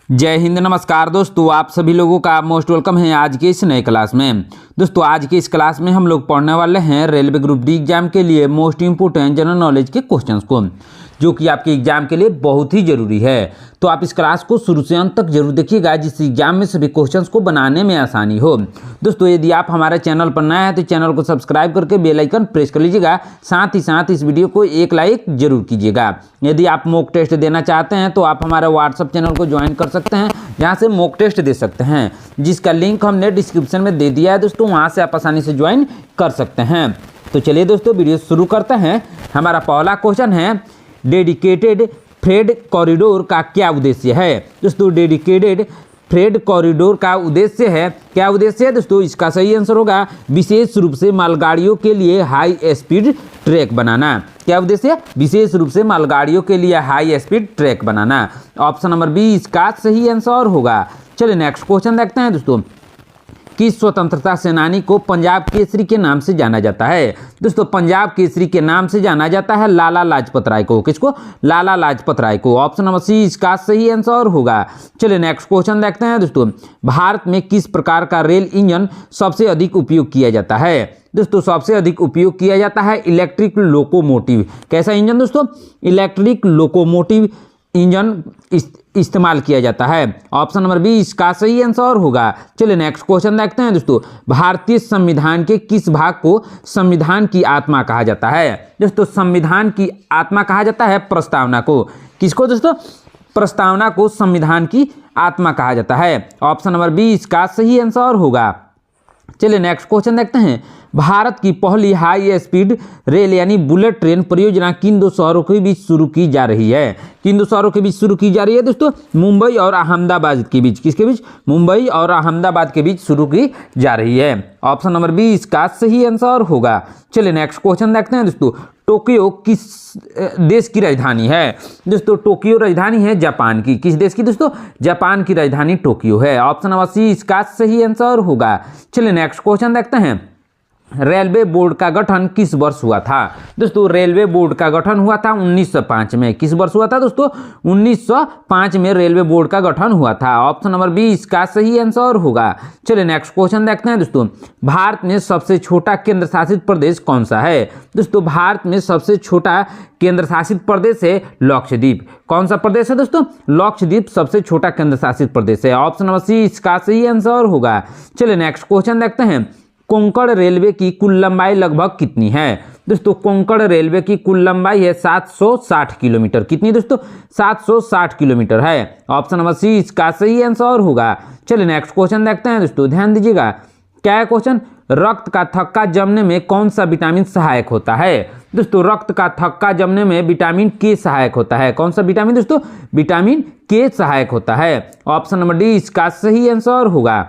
जय हिंद, नमस्कार दोस्तों। आप सभी लोगों का मोस्ट वेलकम है आज के इस नए क्लास में। दोस्तों आज की इस क्लास में हम लोग पढ़ने वाले हैं रेलवे ग्रुप डी एग्जाम के लिए मोस्ट इंपोर्टेंट जनरल नॉलेज के क्वेश्चंस को, जो कि आपके एग्जाम के लिए बहुत ही जरूरी है। तो आप इस क्लास को शुरू से अंत तक जरूर देखिएगा, जिससे एग्जाम में सभी क्वेश्चंस को बनाने में आसानी हो। दोस्तों यदि आप हमारे चैनल पर नए हैं तो चैनल को सब्सक्राइब करके बेल आइकन प्रेस कर लीजिएगा। साथ ही साथ इस वीडियो को एक लाइक जरूर कीजिएगा। यदि आप मॉक टेस्ट देना चाहते हैं तो आप हमारे व्हाट्सएप चैनल को ज्वाइन कर सकते हैं, जहाँ से मॉक टेस्ट दे सकते हैं, जिसका लिंक हमने डिस्क्रिप्शन में दे दिया है दोस्तों। वहाँ से आप आसानी से ज्वाइन कर सकते हैं। तो चलिए दोस्तों वीडियो शुरू करते हैं। हमारा पहला क्वेश्चन है, डेडिकेटेड फ्रेट कॉरिडोर का क्या उद्देश्य है। दोस्तों डेडिकेटेड फ्रेट कॉरिडोर का उद्देश्य है, क्या उद्देश्य है दोस्तों? इसका सही आंसर होगा विशेष रूप से मालगाड़ियों के लिए हाई स्पीड ट्रैक बनाना। क्या उद्देश्य है? विशेष रूप से मालगाड़ियों के लिए हाई स्पीड ट्रैक बनाना। ऑप्शन नंबर बी इसका सही आंसर होगा। चलिए नेक्स्ट क्वेश्चन देखते हैं दोस्तों। किस स्वतंत्रता सेनानी को पंजाब केसरी के नाम से जाना जाता है? दोस्तों पंजाब केसरी के नाम से जाना जाता है लाला लाजपत राय को। किसको? लाला लाजपत राय को। ऑप्शन नंबर सी इसका सही आंसर होगा। चलिए नेक्स्ट क्वेश्चन देखते हैं दोस्तों। भारत में किस प्रकार का रेल इंजन सबसे अधिक उपयोग किया जाता है? दोस्तों सबसे अधिक उपयोग किया जाता है इलेक्ट्रिक लोकोमोटिव। कैसा इंजन दोस्तों? इलेक्ट्रिक लोकोमोटिव इंजन इस्तेमाल किया जाता है। ऑप्शन नंबर बी इसका सही आंसर होगा। चलिए नेक्स्ट क्वेश्चन देखते हैं दोस्तों। भारतीय संविधान के किस भाग को संविधान की आत्मा कहा जाता है? दोस्तों संविधान की आत्मा कहा जाता है प्रस्तावना को। किसको दोस्तों? प्रस्तावना को संविधान की आत्मा कहा जाता है। ऑप्शन नंबर बी इसका सही आंसर होगा। चलिए नेक्स्ट क्वेश्चन देखते हैं। भारत की पहली हाई स्पीड रेल यानी बुलेट ट्रेन परियोजना किन दो शहरों के बीच शुरू की जा रही है? किन दो शहरों के बीच शुरू की जा रही है दोस्तों? मुंबई और अहमदाबाद के बीच। किसके बीच? मुंबई और अहमदाबाद के बीच शुरू की जा रही है। ऑप्शन नंबर बी इसका सही आंसर होगा। चलिए नेक्स्ट क्वेश्चन देखते हैं दोस्तों। टोक्यो किस देश की राजधानी है? दोस्तों टोक्यो राजधानी है जापान की। किस देश की दोस्तों? जापान की राजधानी टोक्यो है। ऑप्शन नंबर सी इसका सही आंसर होगा। चलिए नेक्स्ट क्वेश्चन देखते हैं। रेलवे बोर्ड का गठन किस वर्ष हुआ था? दोस्तों रेलवे बोर्ड का गठन हुआ था 1905 में। किस वर्ष हुआ था दोस्तों? 1905 में रेलवे बोर्ड का गठन हुआ था। ऑप्शन नंबर बी इसका सही आंसर होगा। चलिए नेक्स्ट क्वेश्चन देखते हैं दोस्तों। भारत में सबसे छोटा केंद्र शासित प्रदेश कौन सा है? दोस्तों भारत में सबसे छोटा केंद्र शासित प्रदेश है लक्षद्वीप। कौन सा प्रदेश है दोस्तों? लक्षद्वीप सबसे छोटा केंद्र शासित प्रदेश है। ऑप्शन नंबर सी इसका सही आंसर होगा। चलिए नेक्स्ट क्वेश्चन देखते हैं। कोंकण रेलवे की कुल लंबाई लगभग कितनी है? दोस्तों कोंकण रेलवे की कुल लंबाई है 760 किलोमीटर। कितनी दोस्तों? 760 किलोमीटर है। ऑप्शन नंबर सी इसका सही आंसर होगा। चलिए नेक्स्ट क्वेश्चन देखते हैं दोस्तों, ध्यान दीजिएगा। क्या है क्वेश्चन? रक्त का थक्का जमने में कौन सा विटामिन सहायक होता है? दोस्तों रक्त का थक्का जमने में विटामिन के सहायक होता है। कौन सा विटामिन दोस्तों? विटामिन के सहायक होता है। ऑप्शन नंबर डी इसका सही आंसर होगा।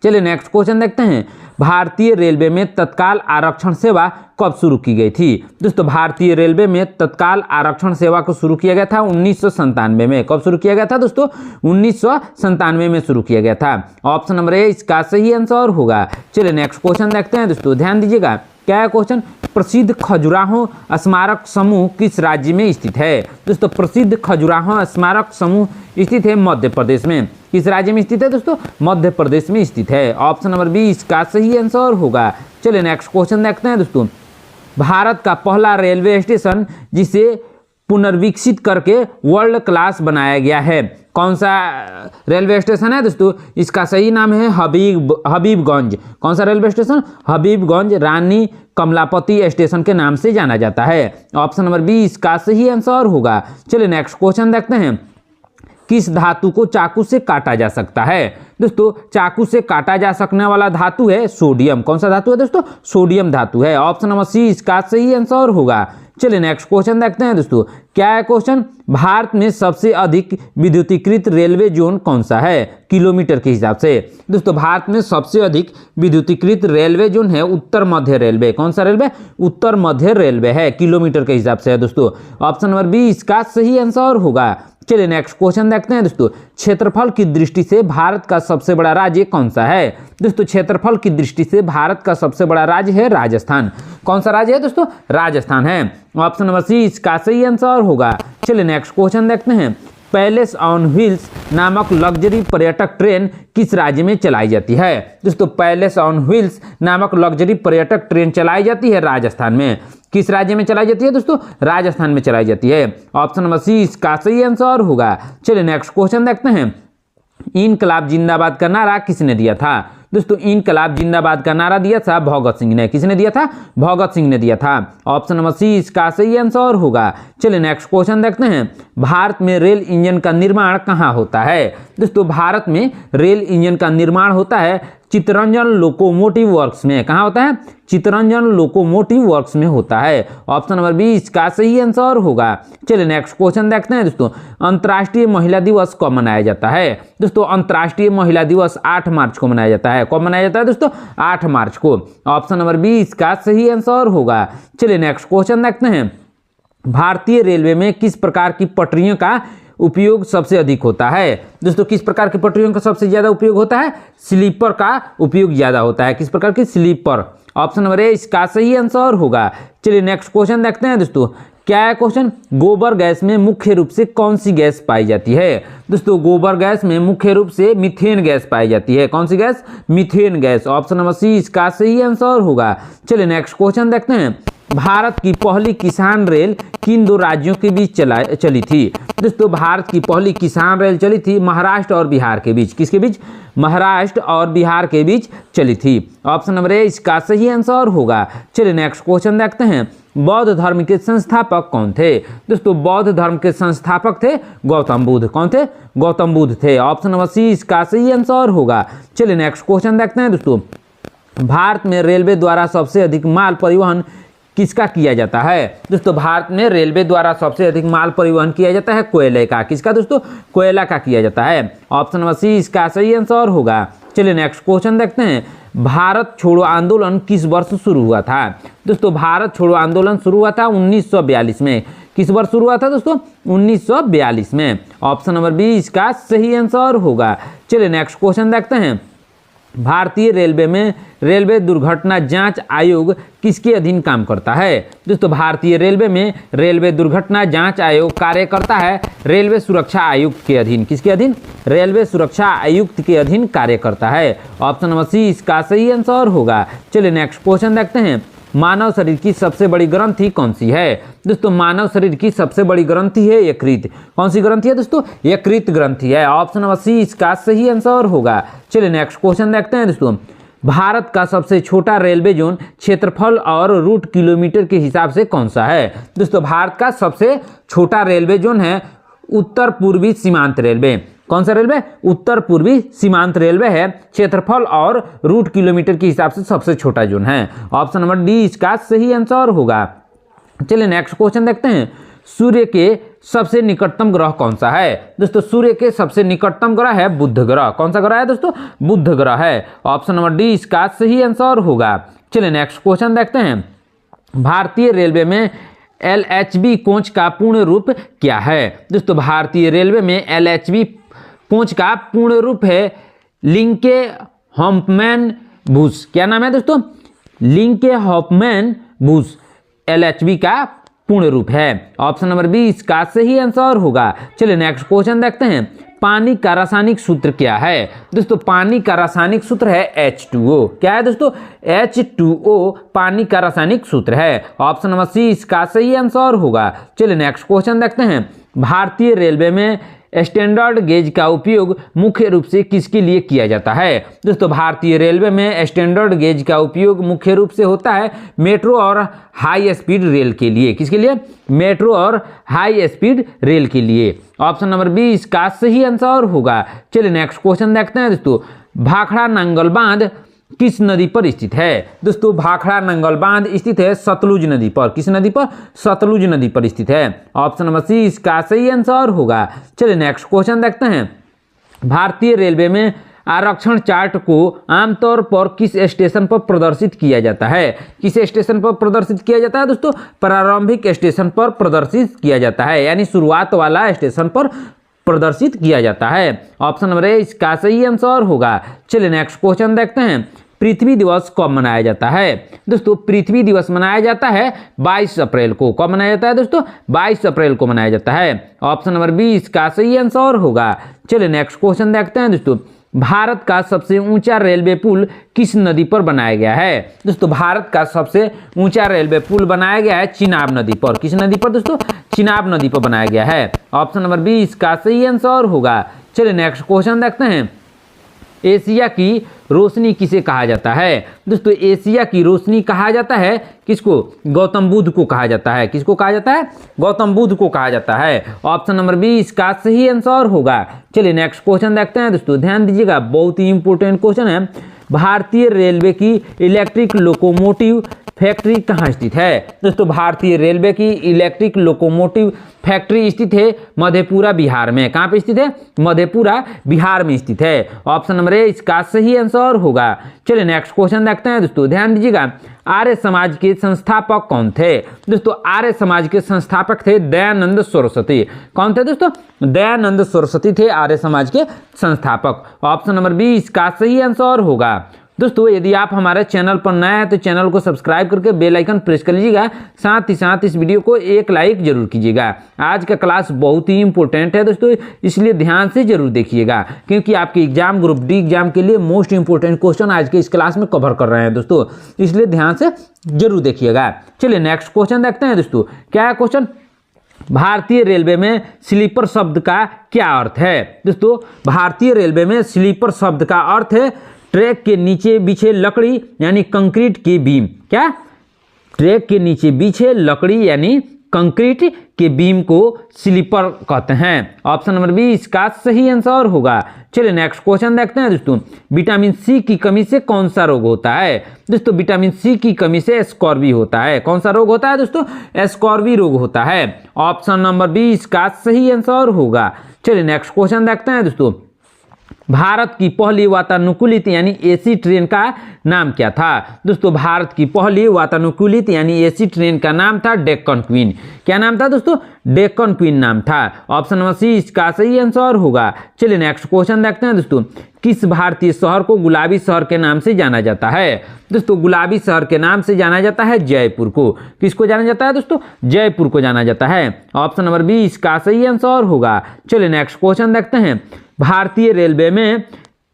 चलिए नेक्स्ट क्वेश्चन देखते हैं। भारतीय रेलवे में तत्काल आरक्षण सेवा कब शुरू की गई थी? दोस्तों भारतीय रेलवे में तत्काल आरक्षण सेवा को शुरू किया गया था 1997 में। कब शुरू किया गया था दोस्तों? 1997 में शुरू किया गया था। ऑप्शन नंबर ए इसका सही आंसर होगा। चलिए नेक्स्ट क्वेश्चन देखते हैं दोस्तों, ध्यान दीजिएगा। क्या है क्वेश्चन? प्रसिद्ध खजुराहो स्मारक समूह किस राज्य में स्थित है? दोस्तों प्रसिद्ध खजुराहो स्मारक समूह स्थित है मध्य प्रदेश में। किस राज्य में स्थित है दोस्तों? मध्य प्रदेश में स्थित है। ऑप्शन नंबर बी इसका सही आंसर होगा। चलिए नेक्स्ट क्वेश्चन देखते हैं दोस्तों। भारत का पहला रेलवे स्टेशन जिसे पुनर्विकसित करके वर्ल्ड क्लास बनाया गया है, कौन सा रेलवे स्टेशन है दोस्तों? इसका सही नाम है हबीबगंज। कौन सा रेलवे स्टेशन? हबीबगंज रानी कमलापति स्टेशन के नाम से जाना जाता है। ऑप्शन नंबर बी इसका सही आंसर होगा। चलिए नेक्स्ट क्वेश्चन देखते हैं। किस धातु को चाकू से काटा जा सकता है? दोस्तों चाकू से काटा जा सकने वाला धातु है सोडियम। कौन सा धातु है दोस्तों? सोडियम धातु है। ऑप्शन नंबर सी इसका सही आंसर होगा। चलिए नेक्स्ट क्वेश्चन देखते हैं दोस्तों। क्या है क्वेश्चन? भारत में सबसे अधिक विद्युतीकृत रेलवे जोन कौन सा है किलोमीटर के हिसाब से? दोस्तों भारत में सबसे अधिक विद्युतीकृत रेलवे जोन है उत्तर मध्य रेलवे। कौन सा रेलवे? उत्तर मध्य रेलवे है, किलोमीटर के हिसाब से है दोस्तों। ऑप्शन नंबर बी इसका सही आंसर होगा। चलिए नेक्स्ट क्वेश्चन देखते हैं दोस्तों। क्षेत्रफल की दृष्टि से भारत का सबसे बड़ा राज्य कौन सा है? दोस्तों क्षेत्रफल की दृष्टि से भारत का सबसे बड़ा राज्य है राजस्थान। कौन सा राज्य है दोस्तों? राजस्थान है। ऑप्शन नंबर सी इसका सही आंसर होगा। चलिए नेक्स्ट क्वेश्चन देखते हैं। पैलेस ऑन व्हील्स नामक लग्जरी पर्यटक ट्रेन किस राज्य में चलाई जाती है? दोस्तों पैलेस ऑन व्हील्स नामक लग्जरी पर्यटक ट्रेन चलाई जाती है राजस्थान में। किस राज्य में चलाई जाती है दोस्तों? राजस्थान में चलाई जाती है। ऑप्शन नंबर सी इसका सही आंसर होगा। चलिए नेक्स्ट क्वेश्चन देखते हैं। इनकलाब जिंदाबाद का नारा किसने दिया था? दोस्तों इनकलाब जिंदाबाद का नारा दिया था भगत सिंह ने। किसने दिया था? भगत सिंह ने दिया था। ऑप्शन नंबर सी इसका सही आंसर होगा। चलिए नेक्स्ट क्वेश्चन देखते हैं। भारत में रेल इंजन का निर्माण कहाँ होता है? दोस्तों भारत में रेल इंजन का निर्माण होता है चित्तरंजन लोकोमोटिव वर्क्स में। कहाँ होता है? चित्तरंजन लोकोमोटिव वर्क्स में होता है। ऑप्शन नंबर बी इसका सही आंसर होगा। चलिए नेक्स्ट क्वेश्चन देखते हैं दोस्तों। अंतर्राष्ट्रीय महिला दिवस कब मनाया जाता है? दोस्तों अंतर्राष्ट्रीय महिला दिवस 8 मार्च को मनाया जाता है। कब मनाया जाता है दोस्तों? 8 मार्च को। ऑप्शन नंबर बी इसका सही आंसर होगा। चलिए नेक्स्ट क्वेश्चन देखते हैं। भारतीय रेलवे में किस प्रकार की पटरियों का उपयोग सबसे अधिक होता है? दोस्तों किस प्रकार की पटरियों का सबसे ज्यादा उपयोग होता है? स्लीपर का उपयोग ज्यादा होता है। किस प्रकार की? स्लीपर। ऑप्शन नंबर ए इसका सही आंसर होगा। चलिए नेक्स्ट क्वेश्चन देखते हैं दोस्तों। क्या है क्वेश्चन? गोबर गैस में मुख्य रूप से कौन सी गैस पाई जाती है? दोस्तों गोबर गैस में मुख्य रूप से मीथेन गैस पाई जाती है। कौन सी gas? Methane gas. Option number C इसका सही आंसर होगा। चलिए नेक्स्ट क्वेश्चन देखते हैं। भारत की पहली किसान रेल किन 2 राज्यों के बीच चली थी? दोस्तों भारत की पहली किसान रेल चली थी महाराष्ट्र और बिहार के बीच। किसके बीच? महाराष्ट्र और बिहार के बीच चली थी। ऑप्शन नंबर ए इसका सही आंसर होगा। चलिए नेक्स्ट क्वेश्चन देखते हैं। बौद्ध धर्म के संस्थापक कौन थे? दोस्तों बौद्ध धर्म के संस्थापक थे गौतम बुद्ध। कौन थे? गौतम बुद्ध थे। ऑप्शन नंबर सी इसका सही आंसर होगा। चलिए नेक्स्ट क्वेश्चन देखते हैं दोस्तों। भारत में रेलवे द्वारा सबसे अधिक माल परिवहन किसका किया जाता है? दोस्तों भारत में रेलवे द्वारा सबसे अधिक माल परिवहन किया जाता है कोयले का। किसका दोस्तों? कोयला का किया जाता है। ऑप्शन नंबर सी इसका सही आंसर होगा। चलिए नेक्स्ट क्वेश्चन देखते हैं। भारत छोड़ो आंदोलन किस वर्ष शुरू हुआ था? दोस्तों भारत छोड़ो आंदोलन शुरू हुआ था 1942 में। किस वर्ष शुरू हुआ था दोस्तों? 1942 में। ऑप्शन नंबर बी इसका सही आंसर होगा। चलिए नेक्स्ट क्वेश्चन देखते हैं। भारतीय रेलवे में रेलवे दुर्घटना जांच आयोग किसके अधीन काम करता है? दोस्तों भारतीय रेलवे में रेलवे दुर्घटना जांच आयोग कार्य करता है रेलवे सुरक्षा आयुक्त के अधीन। किसके अधीन? रेलवे सुरक्षा आयुक्त के अधीन कार्य करता है। ऑप्शन नंबर सी इसका सही आंसर होगा। चलिए नेक्स्ट क्वेश्चन देखते हैं। मानव शरीर की सबसे बड़ी ग्रंथि कौन सी है? दोस्तों मानव शरीर की सबसे बड़ी ग्रंथि है यकृत। कौन सी ग्रंथि है दोस्तों? यकृत ग्रंथि है। ऑप्शन नंबर सी इसका सही आंसर होगा। चलिए नेक्स्ट क्वेश्चन देखते हैं दोस्तों। भारत का सबसे छोटा रेलवे जोन क्षेत्रफल और रूट किलोमीटर के हिसाब से कौन सा है? दोस्तों भारत का सबसे छोटा रेलवे जोन है उत्तर पूर्वी सीमांत रेलवे। कौन सा रेलवे? उत्तर पूर्वी सीमांत रेलवे है। क्षेत्रफल और रूट किलोमीटर के हिसाब से सबसे छोटा जोन है। ऑप्शन नंबर डी इसका सही आंसर होगा। चलिए नेक्स्ट क्वेश्चन देखते हैं। सूर्य के सबसे निकटतम ग्रह कौन सा है? दोस्तों सूर्य के सबसे निकटतम ग्रह है बुध ग्रह। कौन सा ग्रह है दोस्तों? बुध ग्रह है। ऑप्शन नंबर डी इसका सही आंसर होगा। चलिए नेक्स्ट क्वेश्चन देखते हैं। भारतीय रेलवे में LHB कोच का पूर्ण रूप क्या है? दोस्तों भारतीय रेलवे में LHB कोच का पूर्ण रूप है लिंके हॉफमैन बूस। क्या नाम है दोस्तों? लिंके हॉफमैन बूस LHB का पूर्ण रूप है। ऑप्शन नंबर बी इसका सही आंसर होगा। चलिए नेक्स्ट क्वेश्चन देखते हैं। पानी का रासायनिक सूत्र क्या है? दोस्तों पानी का रासायनिक सूत्र है H2O। क्या है दोस्तों? H2O पानी का रासायनिक सूत्र है। ऑप्शन नंबर सी इसका सही आंसर होगा। चलिए नेक्स्ट क्वेश्चन देखते हैं। भारतीय रेलवे में स्टैंडर्ड गेज का उपयोग मुख्य रूप से किसके लिए किया जाता है? दोस्तों भारतीय रेलवे में स्टैंडर्ड गेज का उपयोग मुख्य रूप से होता है मेट्रो और हाई स्पीड रेल के लिए। किसके लिए? मेट्रो और हाई स्पीड रेल के लिए। ऑप्शन नंबर बी इसका सही आंसर होगा। चलिए नेक्स्ट क्वेश्चन देखते हैं दोस्तों। भाखड़ा नांगल बांध किस नदी पर स्थित है? दोस्तों भाखड़ा नांगल बांध स्थित है सतलुज नदी पर। किस नदी पर? सतलुज नदी पर स्थित है। ऑप्शन नंबर सी इसका सही आंसर होगा। चलिए नेक्स्ट क्वेश्चन देखते हैं। भारतीय रेलवे में आरक्षण चार्ट को आमतौर पर किस स्टेशन पर प्रदर्शित किया जाता है? किस स्टेशन पर प्रदर्शित किया जाता है दोस्तों? प्रारंभिक स्टेशन पर प्रदर्शित किया जाता है, यानी शुरुआत वाला स्टेशन पर प्रदर्शित किया जाता है। ऑप्शन नंबर ए इसका सही आंसर होगा। चलिए नेक्स्ट क्वेश्चन देखते हैं। पृथ्वी दिवस कब मनाया जाता है? दोस्तों पृथ्वी दिवस मनाया जाता है 22 अप्रैल को। कब मनाया जाता है दोस्तों? 22 अप्रैल को मनाया जाता है। ऑप्शन नंबर 20 का सही आंसर होगा। चलिए नेक्स्ट क्वेश्चन देखते हैं दोस्तों। भारत का सबसे ऊंचा रेलवे पुल किस नदी पर बनाया गया है? दोस्तों भारत का सबसे ऊंचा रेलवे पुल बनाया गया है चिनाब नदी पर। किस नदी पर दोस्तों? चिनाब नदी पर बनाया गया है। ऑप्शन नंबर 20 का सही आंसर होगा। चलिए नेक्स्ट क्वेश्चन देखते हैं। एशिया की रोशनी किसे कहा जाता है? दोस्तों एशिया की रोशनी कहा जाता है किसको? गौतम बुद्ध को कहा जाता है। किसको कहा जाता है? गौतम बुद्ध को कहा जाता है। ऑप्शन नंबर 20 का सही आंसर होगा। चलिए नेक्स्ट क्वेश्चन देखते हैं दोस्तों, ध्यान दीजिएगा, बहुत ही इंपॉर्टेंट क्वेश्चन है। भारतीय रेलवे की इलेक्ट्रिक लोकोमोटिव फैक्ट्री कहाँ स्थित है? दोस्तों भारतीय रेलवे की इलेक्ट्रिक लोकोमोटिव फैक्ट्री स्थित है मधेपुरा बिहार में। कहाँ पे स्थित है? मधेपुरा बिहार में स्थित है। ऑप्शन नंबर ए इसका सही आंसर होगा। चलिए नेक्स्ट क्वेश्चन देखते हैं दोस्तों, ध्यान दीजिएगा, आर्य समाज के संस्थापक कौन थे? दोस्तों आर्य समाज के संस्थापक थे दयानंद सरस्वती। कौन थे दोस्तों? दयानंद सरस्वती थे आर्य समाज के संस्थापक। ऑप्शन नंबर 20 का सही आंसर होगा। दोस्तों यदि आप हमारे चैनल पर नए हैं तो चैनल को सब्सक्राइब करके बेल आइकन प्रेस कर लीजिएगा, साथ ही साथ इस वीडियो को एक लाइक जरूर कीजिएगा। आज का क्लास बहुत ही इंपॉर्टेंट है दोस्तों, इसलिए ध्यान से जरूर देखिएगा, क्योंकि आपके एग्जाम ग्रुप डी एग्जाम के लिए मोस्ट इंपॉर्टेंट क्वेश्चन आज के इस क्लास में कवर कर रहे हैं दोस्तों, इसलिए ध्यान से जरूर देखिएगा। चलिए नेक्स्ट क्वेश्चन देखते हैं दोस्तों। क्या है क्वेश्चन? भारतीय रेलवे में स्लीपर शब्द का क्या अर्थ है? दोस्तों भारतीय रेलवे में स्लीपर शब्द का अर्थ है ट्रैक के नीचे बिछे लकड़ी यानी कंक्रीट की बीम। क्या? ट्रैक के नीचे बिछे लकड़ी यानी कंक्रीट के बीम को स्लीपर कहते हैं। ऑप्शन नंबर 20 का सही आंसर होगा। चलिए नेक्स्ट क्वेश्चन देखते हैं दोस्तों, विटामिन सी की कमी से कौन सा रोग होता है? दोस्तों विटामिन सी की कमी से स्कॉर्बी होता है। कौन सा रोग होता है दोस्तों? स्कॉर्बी रोग होता है। ऑप्शन नंबर 20 का सही आंसर होगा। चलिए नेक्स्ट क्वेश्चन देखते हैं दोस्तों, भारत की पहली वातानुकूलित यानी एसी ट्रेन का नाम क्या था? दोस्तों भारत की पहली वातानुकूलित यानी एसी ट्रेन का नाम था डेक्कन क्वीन। क्या नाम था दोस्तों? डेक्कन क्वीन नाम था। ऑप्शन नंबर सी इसका सही आंसर होगा। चलिए नेक्स्ट क्वेश्चन देखते हैं दोस्तों, किस भारतीय शहर को गुलाबी शहर के नाम से जाना जाता है? दोस्तों गुलाबी शहर के नाम से जाना जाता है जयपुर को। किसको जाना जाता है दोस्तों? जयपुर को जाना जाता है। ऑप्शन नंबर 20 का सही आंसर होगा। चलिए नेक्स्ट क्वेश्चन देखते हैं, भारतीय रेलवे में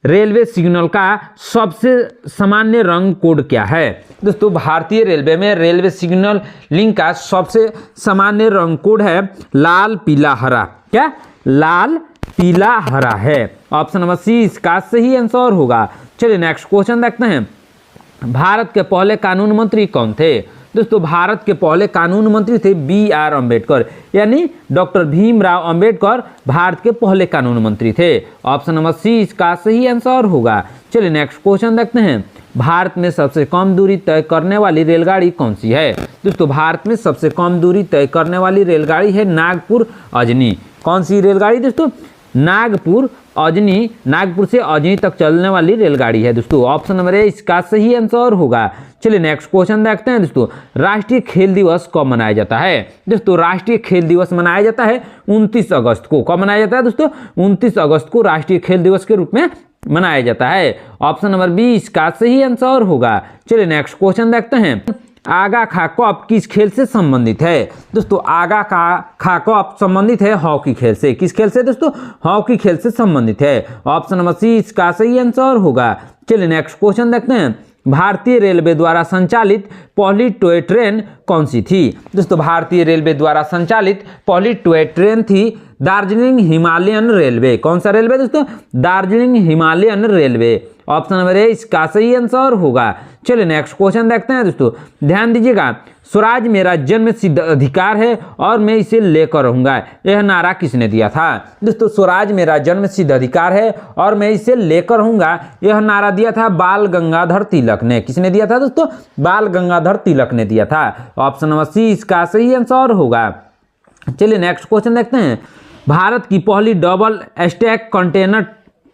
रेलवे सिग्नल का सबसे सामान्य रंग कोड क्या है? दोस्तों भारतीय रेलवे में रेलवे सिग्नल लिंक का सबसे सामान्य रंग कोड है लाल पीला हरा। क्या? लाल पीला हरा है। ऑप्शन नंबर सी इसका सही आंसर होगा। चलिए नेक्स्ट क्वेश्चन देखते हैं, भारत के पहले कानून मंत्री कौन थे? दोस्तों भारत के पहले कानून मंत्री थे BR अम्बेडकर, यानी डॉक्टर भीमराव अंबेडकर भारत के पहले कानून मंत्री थे। ऑप्शन नंबर सी इसका सही आंसर होगा। चलिए नेक्स्ट क्वेश्चन देखते हैं, भारत में सबसे कम दूरी तय करने वाली रेलगाड़ी कौन सी है? दोस्तों भारत में सबसे कम दूरी तय करने वाली रेलगाड़ी है नागपुर अजनी। कौन सी रेलगाड़ी दोस्तों? नागपुर अजनी। नागपुर से अजनी तक चलने वाली रेलगाड़ी है दोस्तों। ऑप्शन नंबर ए इसका सही आंसर होगा। चलिए नेक्स्ट क्वेश्चन देखते हैं दोस्तों, राष्ट्रीय खेल दिवस कब मनाया जाता है? दोस्तों राष्ट्रीय खेल दिवस मनाया जाता है 29 अगस्त को। कब मनाया जाता है दोस्तों? 29 अगस्त को राष्ट्रीय खेल दिवस के रूप में मनाया जाता है। ऑप्शन नंबर 20 का सही आंसर होगा। चलिए नेक्स्ट क्वेश्चन देखते हैं, आगा खा कप किस खेल से संबंधित है? दोस्तों आगा खा कप संबंधित है हॉकी खेल से। किस खेल से दोस्तों? हॉकी खेल से संबंधित है। ऑप्शन नंबर सी इसका सही आंसर होगा। चलिए नेक्स्ट क्वेश्चन देखते हैं, भारतीय रेलवे द्वारा संचालित पहली टॉय ट्रेन कौन सी थी? दोस्तों भारतीय रेलवे द्वारा संचालित पहली टॉय ट्रेन थी दार्जिलिंग हिमालयन रेलवे। कौन सा रेलवे दोस्तों? Darjeeling Himalayan railway. Option number A इसका सही आंसर होगा। चलिए नेक्स्ट क्वेश्चन देखते हैं दोस्तों, ध्यान दीजिएगा, स्वराज मेरा जन्म सिद्ध अधिकार है और मैं इसे लेकर रहूंगा, यह नारा किसने दिया था? दोस्तों स्वराज मेरा जन्म सिद्ध अधिकार है और मैं इसे लेकर रहूंगा, यह नारा दिया था बाल गंगाधर तिलक ने। किसने दिया था दोस्तों? बाल गंगाधर तिलक ने दिया था। ऑप्शन नंबर सी इसका सही आंसर होगा। चलिए नेक्स्ट क्वेश्चन देखते हैं, भारत की पहली डबल स्टैक कंटेनर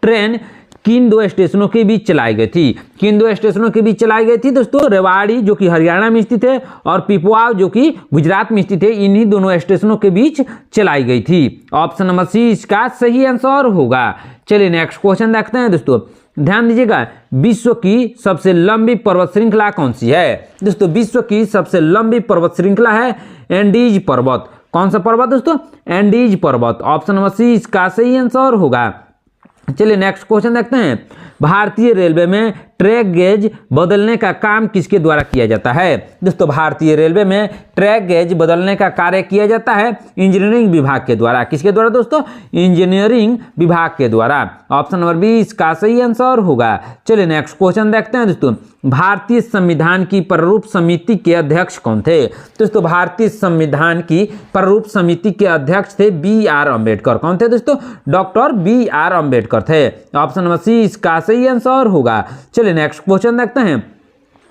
ट्रेन किन दो स्टेशनों के बीच चलाई गई थी? किन दो स्टेशनों के बीच चलाई गई थी दोस्तों? रेवाड़ी जो कि हरियाणा में स्थित है और पिपवाव जो कि गुजरात में स्थित है, इन्हीं दोनों स्टेशनों के बीच चलाई गई थी। ऑप्शन नंबर सी इसका सही आंसर होगा। चलिए नेक्स्ट क्वेश्चन देखते हैं दोस्तों, ध्यान दीजिएगा, विश्व की सबसे लंबी पर्वत श्रृंखला कौन सी है? दोस्तों विश्व की सबसे लंबी पर्वत श्रृंखला है एंडीज पर्वत। कौन सा पर्वत दोस्तों? एंडीज पर्वत। ऑप्शन नंबर सी इसका सही आंसर होगा। चलिए नेक्स्ट क्वेश्चन देखते हैं। भारतीय रेलवे में ट्रैक गेज बदलने का काम किसके द्वारा किया जाता है? दोस्तों भारतीय रेलवे में ट्रैक गेज बदलने का कार्य किया जाता है इंजीनियरिंग विभाग के द्वारा। किसके द्वारा दोस्तों? इंजीनियरिंग विभाग के द्वारा। ऑप्शन नंबर बी इसका सही आंसर होगा। चलिए नेक्स्ट क्वेश्चन देखते हैं दोस्तों। भारतीय संविधान की प्रारूप समिति के अध्यक्ष कौन थे? दोस्तों भारतीय संविधान की प्रारूप समिति के अध्यक्ष थे B.R. अम्बेडकर। कौन थे दोस्तों? Doctor B.R. अम्बेडकर थे। ऑप्शन नंबर सी इसका सही आंसर होगा। चलिए नेक्स्ट क्वेश्चन देखते हैं।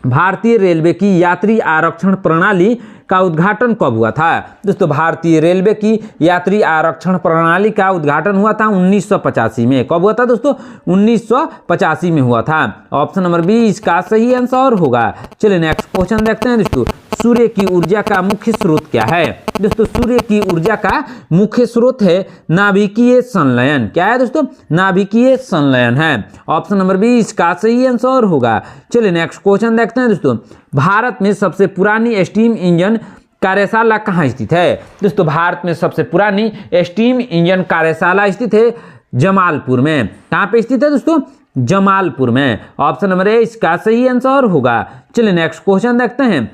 भारतीय रेलवे की यात्री आरक्षण प्रणाली का उद्घाटन कब हुआ था? दोस्तों भारतीय रेलवे की यात्री आरक्षण प्रणाली का उद्घाटन हुआ था 1985 में। कब हुआ था दोस्तों? 1985 में हुआ था। ऑप्शन नंबर बी इसका सही आंसर होगा। चलिए नेक्स्ट क्वेश्चन देखते हैं दोस्तों। सूर्य की ऊर्जा का मुख्य स्रोत क्या है? दोस्तों सूर्य की ऊर्जा का मुख्य स्रोत है नाभिकीय संलयन। क्या है दोस्तों? नाभिकीय संलयन है। ऑप्शन नंबर बी इसका सही आंसर होगा। चलिए नेक्स्ट क्वेश्चन देखते हैं दोस्तों। भारत में सबसे पुरानी स्टीम इंजन कार्यशाला कहाँ स्थित है? दोस्तों भारत में सबसे पुरानी स्टीम इंजन कार्यशाला स्थित है जमालपुर में। कहाँ पे स्थित है दोस्तों? जमालपुर में। ऑप्शन नंबर ए इसका सही आंसर होगा। चलिए नेक्स्ट क्वेश्चन देखते हैं।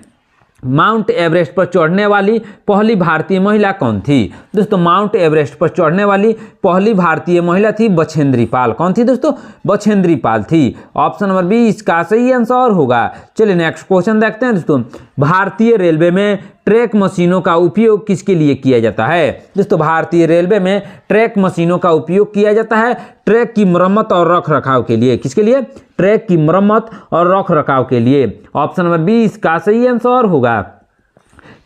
माउंट एवरेस्ट पर चढ़ने वाली पहली भारतीय महिला कौन थी? दोस्तों माउंट एवरेस्ट पर चढ़ने वाली पहली भारतीय महिला थी बछेंद्री पाल। कौन थी दोस्तों? बछेंद्री पाल थी। ऑप्शन नंबर बी इसका सही आंसर होगा। चलिए नेक्स्ट क्वेश्चन देखते हैं दोस्तों। भारतीय रेलवे में ट्रैक मशीनों का उपयोग किसके लिए किया जाता है? दोस्तों भारतीय रेलवे में ट्रैक मशीनों का उपयोग किया जाता है ट्रैक की मरम्मत और रख रखाव के लिए। किसके लिए? ट्रैक की मरम्मत और रख रखाव के लिए। ऑप्शन नंबर बी इसका सही आंसर होगा।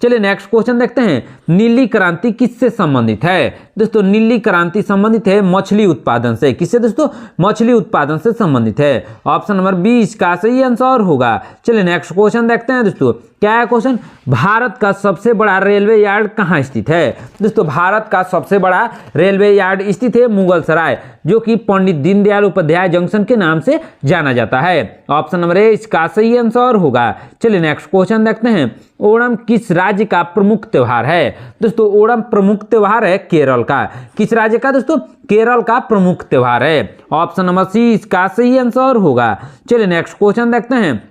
चलिए नेक्स्ट क्वेश्चन देखते हैं। नीली क्रांति किससे संबंधित है? दोस्तों नीली क्रांति संबंधित है मछली उत्पादन से। किससे दोस्तों? मछली उत्पादन से संबंधित है। ऑप्शन नंबर बी इसका सही आंसर होगा। चलिए नेक्स्ट क्वेश्चन देखते हैं दोस्तों। क्या है क्वेश्चन? भारत का सबसे बड़ा रेलवे यार्ड कहाँ स्थित है? दोस्तों भारत का सबसे बड़ा रेलवे यार्ड स्थित है मुगलसराय, जो कि पंडित दीनदयाल उपाध्याय जंक्शन के नाम से जाना जाता है। ऑप्शन नंबर ए इसका सही आंसर होगा। चलिए नेक्स्ट क्वेश्चन देखते हैं। ओणम किस राज्य का प्रमुख त्योहार है? दोस्तों ओणम प्रमुख त्योहार है केरल का। किस राज्य का दोस्तों? केरल का प्रमुख त्योहार है। ऑप्शन नंबर सी इसका सही आंसर होगा। चलिए नेक्स्ट क्वेश्चन देखते हैं।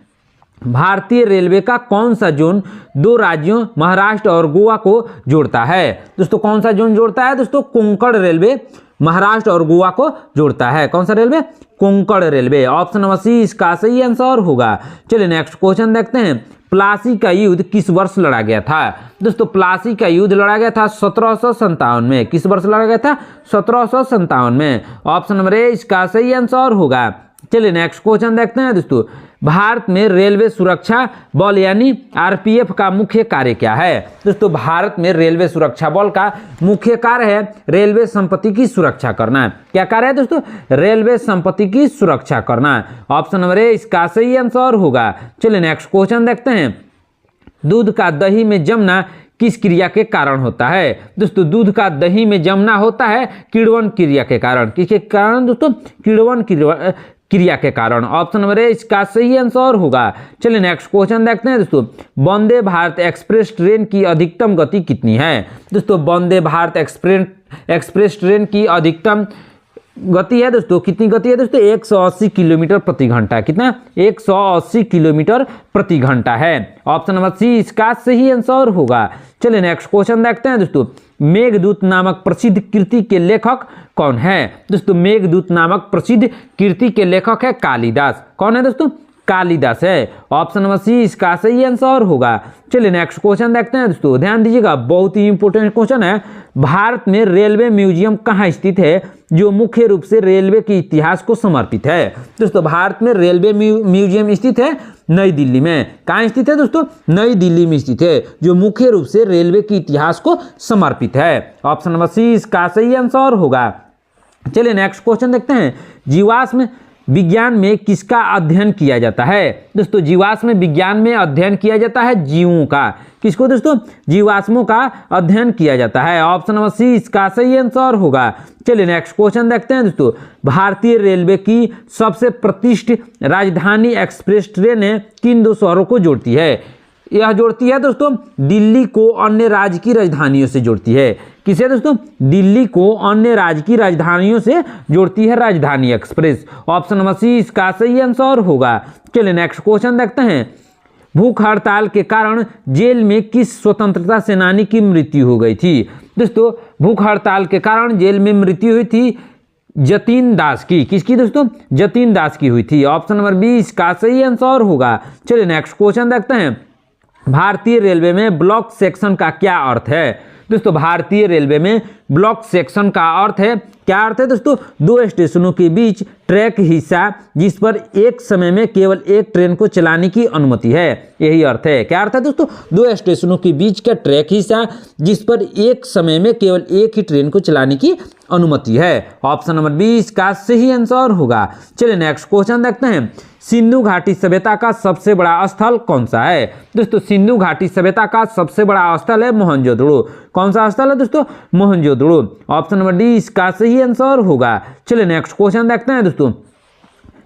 भारतीय रेलवे का कौन सा जोन दो राज्यों महाराष्ट्र और गोवा को जोड़ता है? दोस्तों कौन सा जोन जोड़ता है? दोस्तों कोंकण रेलवे महाराष्ट्र और गोवा को जोड़ता है। कौन सा railway? Konkan railway. Option number C इसका सही आंसर होगा। चलिए नेक्स्ट क्वेश्चन देखते हैं। प्लासी का युद्ध किस वर्ष लड़ा गया था? दोस्तों प्लासी का युद्ध लड़ा गया था 1757 में। किस वर्ष लड़ा गया था? 1757 में। ऑप्शन नंबर ए इसका सही आंसर होगा। चलिए नेक्स्ट क्वेश्चन देखते हैं दोस्तों। भारत में रेलवे सुरक्षा बल यानी आरपीएफ का मुख्य कार्य क्या है? दोस्तों भारत में रेलवे सुरक्षा बल का मुख्य कार्य है रेलवे संपत्ति की सुरक्षा करना। क्या कार्य है दोस्तों? रेलवे संपत्ति की सुरक्षा करना। ऑप्शन नंबर ए इसका सही आंसर होगा। चलिए नेक्स्ट क्वेश्चन देखते हैं। दूध का दही में जमना किस क्रिया के कारण होता है? दोस्तों दूध का दही में जमना होता है किण्वन क्रिया के कारण। किसके कारण दोस्तों? किण्वन क्रिया के कारण। ऑप्शन नंबर ए इसका सही आंसर होगा। चलिए नेक्स्ट क्वेश्चन देखते हैं दोस्तों। वंदे भारत एक्सप्रेस ट्रेन की अधिकतम गति कितनी है? दोस्तों वंदे भारत एक्सप्रेस ट्रेन की अधिकतम गति है दोस्तों, कितनी गति है दोस्तों? 180 किलोमीटर प्रति घंटा। कितना? 180 किलोमीटर प्रति घंटा है। ऑप्शन नंबर सी इसका सही आंसर होगा। चलिए नेक्स्ट क्वेश्चन देखते हैं दोस्तों। मेघदूत नामक प्रसिद्ध कृति के लेखक कौन है? दोस्तों मेघदूत नामक प्रसिद्ध कृति के लेखक है कालिदास। कौन है दोस्तों? कालिदास है। ऑप्शन नंबर सी इसका सही आंसर होगा। चलिए नेक्स्ट क्वेश्चन देखते हैं दोस्तों। ध्यान दीजिएगा, बहुत ही इंपॉर्टेंट क्वेश्चन है। भारत में रेलवे म्यूजियम कहाँ स्थित है जो मुख्य रूप से रेलवे के इतिहास को समर्पित है? दोस्तों भारत में रेलवे म्यूजियम स्थित है नई दिल्ली में। कहाँ स्थित है दोस्तों? नई दिल्ली में स्थित है, जो मुख्य रूप से रेलवे के इतिहास को समर्पित है। ऑप्शन नंबर सी इसका सही आंसर होगा। चलिए नेक्स्ट क्वेश्चन देखते हैं। जीवाश्म विज्ञान में किसका अध्ययन किया जाता है? दोस्तों जीवाश्म विज्ञान में अध्ययन किया जाता है जीवों का। किसको दोस्तों? जीवाश्मों का अध्ययन किया जाता है। ऑप्शन नंबर सी इसका सही आंसर होगा। चलिए नेक्स्ट क्वेश्चन देखते हैं दोस्तों। भारतीय रेलवे की सबसे प्रतिष्ठित राजधानी एक्सप्रेस ट्रेनें किन दो शहरों को जोड़ती है? यह जोड़ती है दोस्तों दिल्ली को अन्य राज्य की राजधानियों से जोड़ती है। किसे दोस्तों? दिल्ली को अन्य राज्य की राजधानियों से जोड़ती है राजधानी एक्सप्रेस। ऑप्शन नंबर सी इसका सही आंसर होगा। चलिए नेक्स्ट क्वेश्चन देखते हैं। भूख हड़ताल के कारण जेल में किस स्वतंत्रता सेनानी की मृत्यु हो गई थी? दोस्तों भूख हड़ताल के कारण जेल में मृत्यु हुई थी जतीन दास की। किसकी दोस्तों? जतीन दास की हुई थी। ऑप्शन नंबर बी इसका सही आंसर होगा। चलिए नेक्स्ट क्वेश्चन देखते हैं। भारतीय रेलवे में ब्लॉक सेक्शन का क्या अर्थ है? दोस्तों भारतीय रेलवे में ब्लॉक सेक्शन का अर्थ है, क्या अर्थ है दोस्तों? दो स्टेशनों के बीच ट्रैक हिस्सा जिस पर एक समय में केवल एक ट्रेन को चलाने की अनुमति है, यही अर्थ है। क्या अर्थ है दोस्तों? दो स्टेशनों के बीच का ट्रैक हिस्सा जिस पर एक समय में केवल एक ही ट्रेन को चलाने की अनुमति है। ऑप्शन नंबर 20 का सही आंसर होगा। चलिए नेक्स्ट क्वेश्चन देखते हैं। सिंधु घाटी सभ्यता का सबसे बड़ा स्थल कौन सा है? दोस्तों सिंधु घाटी सभ्यता का सबसे बड़ा स्थल है मोहनजोदड़ो। कौन सा स्थल है दोस्तों? मोहनजोदड़ो। ऑप्शन नंबर डी इसका सही आंसर होगा। चलिए नेक्स्ट क्वेश्चन देखते हैं दोस्तों।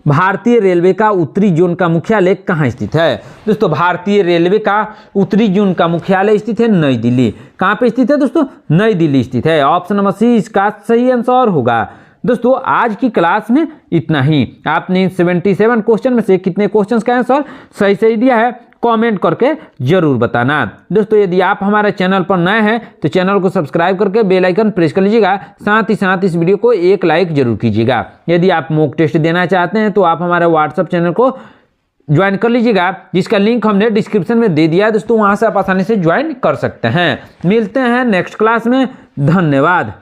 भारतीय रेलवे का उत्तरी जोन का मुख्यालय कहाँ स्थित है? दोस्तों भारतीय रेलवे का उत्तरी जोन का मुख्यालय स्थित है नई दिल्ली। कहाँ पे स्थित है दोस्तों? नई दिल्ली स्थित है। ऑप्शन नंबर सी इसका सही आंसर होगा। दोस्तों आज की क्लास में इतना ही। आपने 77 क्वेश्चन में से कितने क्वेश्चंस का आंसर सही दिया है कमेंट करके जरूर बताना। दोस्तों यदि आप हमारे चैनल पर नए हैं तो चैनल को सब्सक्राइब करके बेल आइकन प्रेस कर लीजिएगा। साथ ही साथ इस वीडियो को एक लाइक जरूर कीजिएगा। यदि आप मॉक टेस्ट देना चाहते हैं तो आप हमारे व्हाट्सएप चैनल को ज्वाइन कर लीजिएगा, जिसका लिंक हमने डिस्क्रिप्शन में दे दिया है दोस्तों, वहां से आप आसानी से ज्वाइन कर सकते हैं। मिलते हैं नेक्स्ट क्लास में। धन्यवाद।